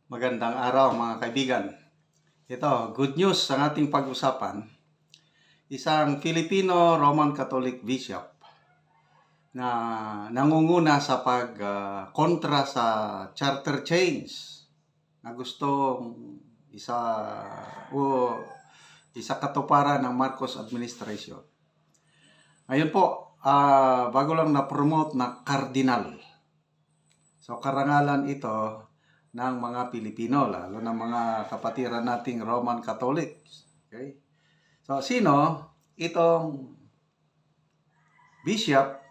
Magandang araw mga kaibigan. Ito, good news ang ating pag-usapan. Isang Filipino Roman Catholic Bishop na nangunguna sa kontra sa charter change na gustong isa o isa katuparan ng Marcos administration. Ngayon po, bago lang na-promote na cardinal. So karangalan ito ng mga Pilipino, lalo ng mga kapatiran nating Roman Catholics. Okay? So, sino itong bishop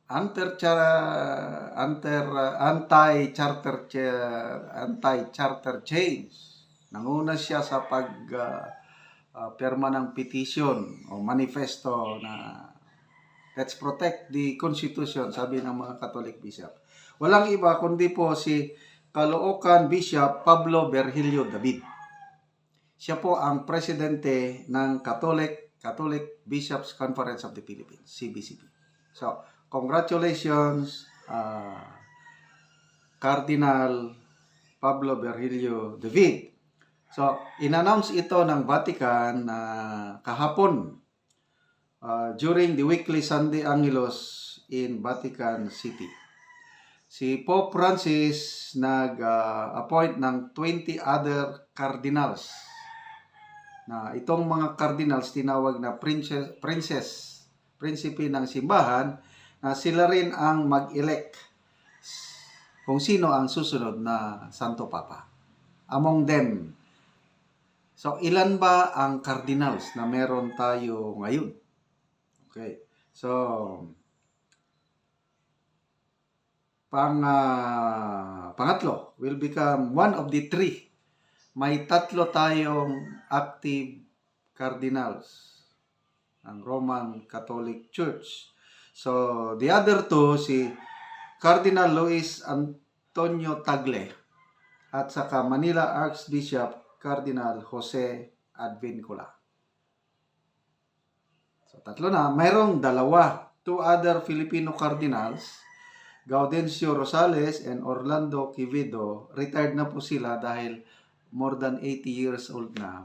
anti-charter change? Nanguna siya sa perma ng petition o manifesto na let's protect the Constitution, sabi ng mga Catholic bishop. Walang iba kundi po si Caloocan Bishop Pablo Virgilio David. Siya po ang presidente ng Catholic Bishops Conference of the Philippines, CBCP. So, congratulations, Cardinal Pablo Virgilio David. So, in-announce ito ng Vatican kahapon during the weekly Sunday Angelus in Vatican City. Si Pope Francis nag-appoint ng 20 other cardinals. Na itong mga cardinals tinawag na prinsipe ng simbahan, na sila rin ang mag-elect kung sino ang susunod na Santo Papa. Among them. So, ilan ba ang cardinals na meron tayo ngayon? Okay. So, pangatlo will become one of the three. May tatlo tayong active cardinals ng Roman Catholic Church. So, the other two, si Cardinal Luis Antonio Tagle at saka Manila Archbishop Cardinal Jose Advincula. So, tatlo na. Mayroong two other Filipino cardinals, Gaudencio Rosales and Orlando Quevedo. Retired na po sila dahil more than 80 years old na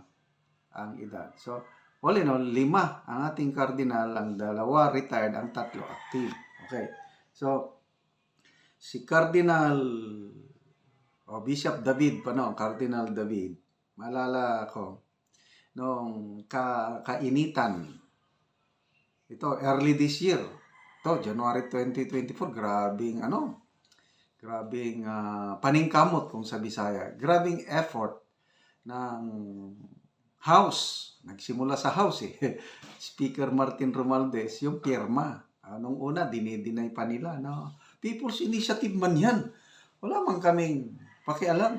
ang edad. So, all in all, 5 ang ating cardinal, ang 2 retired, ang 3 active. Okay. So, si Cardinal Bishop David pa no, Cardinal David. Maalala ko nung kainitan. Ito early this year. Ito January 2024, grabing paningkamot kung sa Bisaya. Grabing effort ng House. Nagsimula sa House Speaker Martin Romualdez, yung pirma. Nung una, dinidinay pa nila. No? People's Initiative man yan. Wala man kaming pakialam.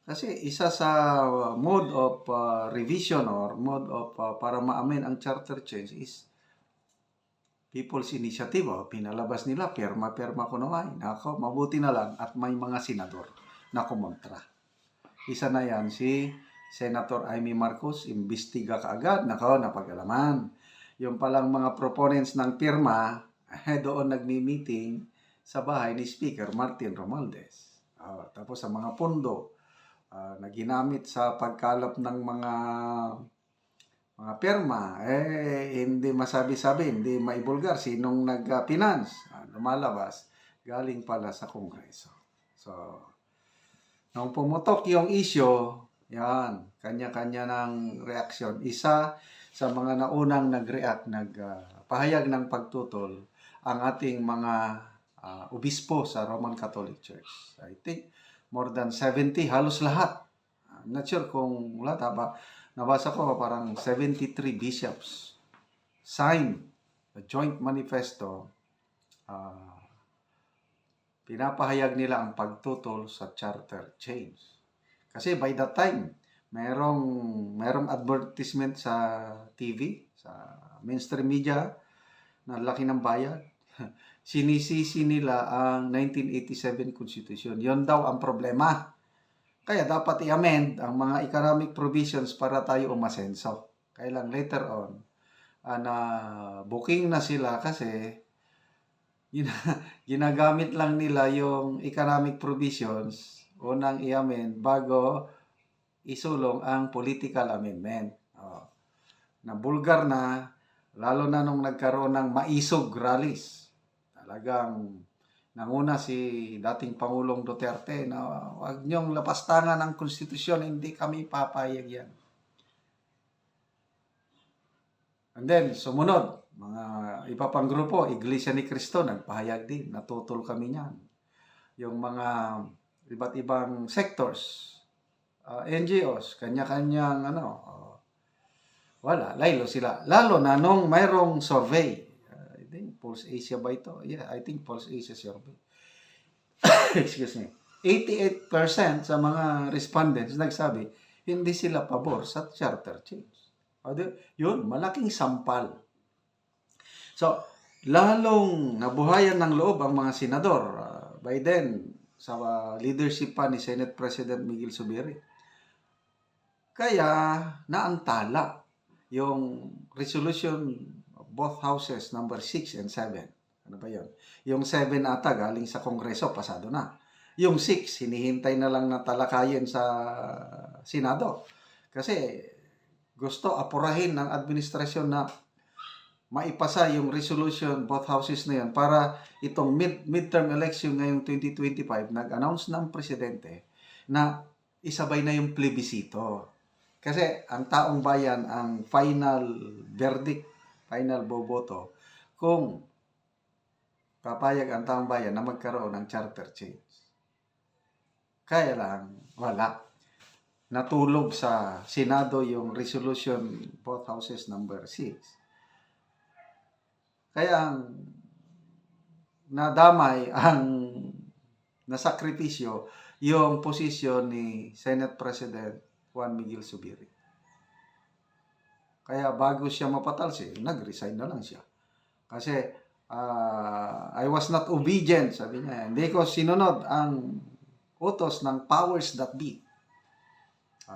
Kasi isa sa mode of revision or mode of para ma-amend ang charter change is People's Initiative. Pinalabas nila, perma ko naman. Nako, mabuti na lang at may mga senador na kumontra. Isa na yan, si Senator Amy Marcos, imbestiga kaagad. Nako, napag-alaman. Yung palang mga proponents ng pirma, doon nagmi-meeting sa bahay ni Speaker Martin Romualdez. Tapos sa mga pondo na ginamit sa pagkalap ng mga pirma, hindi masabi-sabi, hindi maibulgar sinong nag-finance. Lumalabas, galing pala sa Kongreso. So, nung pumutok yung issue, yan, kanya-kanya ng reaksyon. Isa sa mga naunang nag-react, nagpahayag ng pagtutol, ang ating mga obispo sa Roman Catholic Church. I think more than 70, halos lahat. I'm not sure kung lahat ba. Nabasa ko parang 73 bishops signed a joint manifesto. Pinapahayag nila ang pagtutol sa charter change. Kasi by that time, merong advertisement sa TV, sa mainstream media, na laki ng bayad. Sinisisi nila ang 1987 Constitution. Yon daw ang problema. Kaya dapat i-amend ang mga economic provisions para tayo umasenso. Kaya lang later on, booking na sila kasi ginagamit lang nila yung economic provisions unang i-amend bago isulong ang political amendment. Nabulgar na, lalo na nung nagkaroon ng maisog rallies. Talagang nanguna si dating Pangulong Duterte na huwag niyong lapastangan ang konstitusyon, hindi kami papayag yan. And then, sumunod, mga iba pang grupo, Iglesia ni Cristo, nagpahayag din, natutol kami niyan. Yung mga iba't ibang sectors, NGOs, kanya-kanyang wala, laylo sila. Lalo na nung mayroong survey, I think Pulse Asia ba ito? Yeah, I think Pulse Asia survey. Excuse me. 88% sa mga respondents nagsabi, hindi sila pabor sa charter change. Yun, malaking sampal. So, lalong nabuhayan ng loob ang mga senador. By then, sa leadership pa ni Senate President Miguel Zubiri. Kaya, naantala yung resolution of both houses, number 6 and 7. Ano ba yun? Yung 7 ata galing sa Kongreso, pasado na. Yung 6, hinihintay na lang na talakayin sa Senado. Kasi gusto apurahin ng administrasyon na maipasa yung resolution, both houses na yun, para itong midterm election ngayong 2025, nag-announce ng presidente na isabay na yung plebisito. Kasi ang taong bayan ang final verdict, final boboto, kung papayag ang taong bayan na magkaroon ng charter change. Kaya lang, wala. Natulog sa Senado yung resolution, both houses number 6. Kaya nadamay ang nasakripisyo yung posisyon ni Senate President Juan Miguel Zubiri. Kaya bago siya mapatalsi, nag-resign na lang siya. Kasi I was not obedient, sabi niya. Hindi ko sinunod ang utos ng powers that be.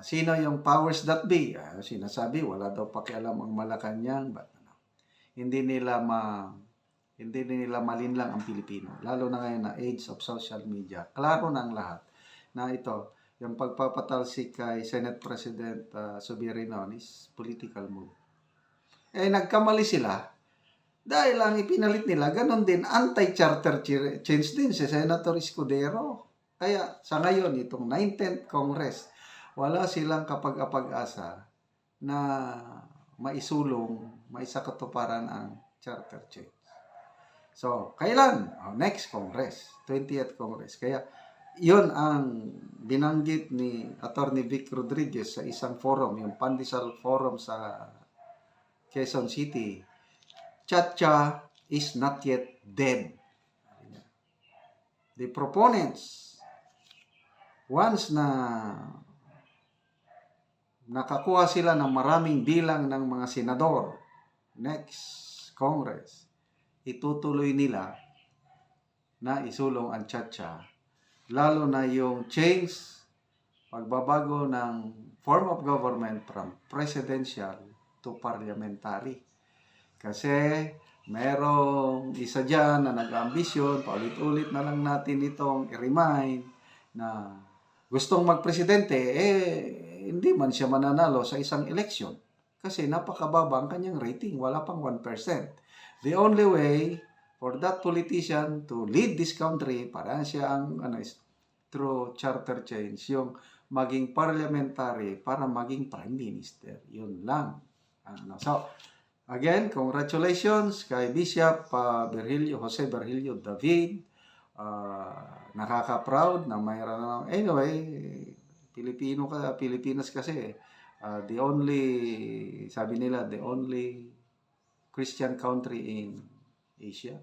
Sino yung powers that be? Sinasabi, wala daw pakialam ang Malacanang. Hindi nila malinlang ang Pilipino. Lalo na ngayon na age of social media. Klaro na ang lahat na ito, yung pagpapatalsik kay Senate President Zubiri noon is political move. Nagkamali sila dahil ang ipinalit nila, ganun din, anti-charter change din si Senator Escudero. Kaya sa ngayon, itong 19th Congress, wala silang kapag-apag-asa na maisakatuparan ang charter change. So, kailan? Next Congress, 20th Congress. Kaya, yun ang binanggit ni Attorney Vic Rodriguez sa isang forum, yung Pandesal Forum sa Quezon City. Chacha is not yet dead. The proponents, once na nakakuha sila ng maraming bilang ng mga senador, next Congress, itutuloy nila na isulong ang Chacha. Lalo na yung change, pagbabago ng form of government from presidential to parliamentary. Kasi merong isa dyan na nag-ambisyon, paulit-ulit na lang natin itong i-remind na gustong magpresidente, hindi man siya mananalo sa isang eleksyon. Kasi napakababa ang kanyang rating, wala pang 1%. The only way for that politician to lead this country, parang siya ang through charter change, yung maging parliamentary para maging prime minister. Yun lang. So, again, congratulations kay Bishop Jose Virgilio David. Nakaka-proud na mayroon. Anyway, Pilipinas kasi, the only Christian country in Asia.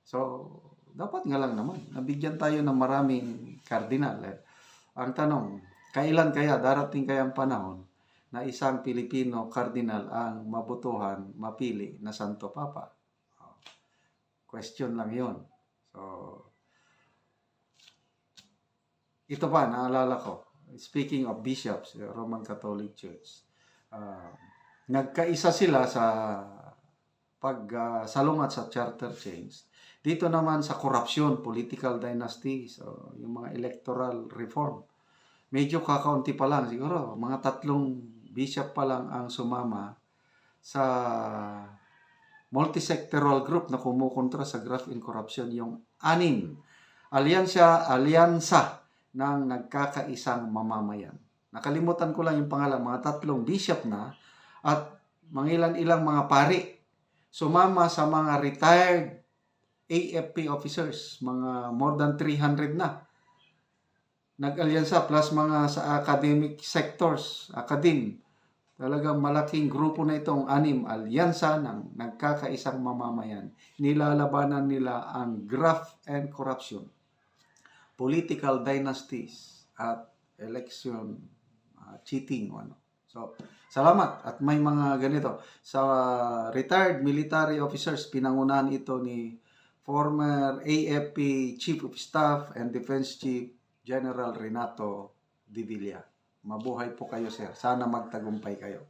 So, dapat nga lang naman, nabigyan tayo ng maraming kardinal. Ang tanong, kailan kaya, darating kaya ang panahon na isang Pilipino kardinal ang mabutuhan, mapili na Santo Papa? Question lang yon. So, ito pa, naalala ko, speaking of bishops, Roman Catholic Church, nagkaisa sila sa pagsalungat sa charter change. Dito naman sa corruption, political dynasty, so yung mga electoral reform. Medyo kakaunti pa lang, siguro mga 3 bishop pa lang ang sumama sa multisectoral group na kumukontra sa graft and corruption, yung 6 alyansa ng nagkakaisang mamamayan. Nakalimutan ko lang yung pangalan, mga 3 bishop na at mangilan-ilang mga pari sumama sa mga retired AFP officers, mga more than 300 na nag-alyansa, plus mga sa academic sectors, talagang malaking grupo na itong 6 alyansa ng nagkakaisang mamamayan. Nilalabanan nila ang graft and corruption, political dynasties, at election cheating. So, salamat. At may mga ganito. Sa retired military officers, pinangunahan ito ni former AFP Chief of Staff and Defense Chief General Renato Divilla. Mabuhay po kayo, sir. Sana magtagumpay kayo.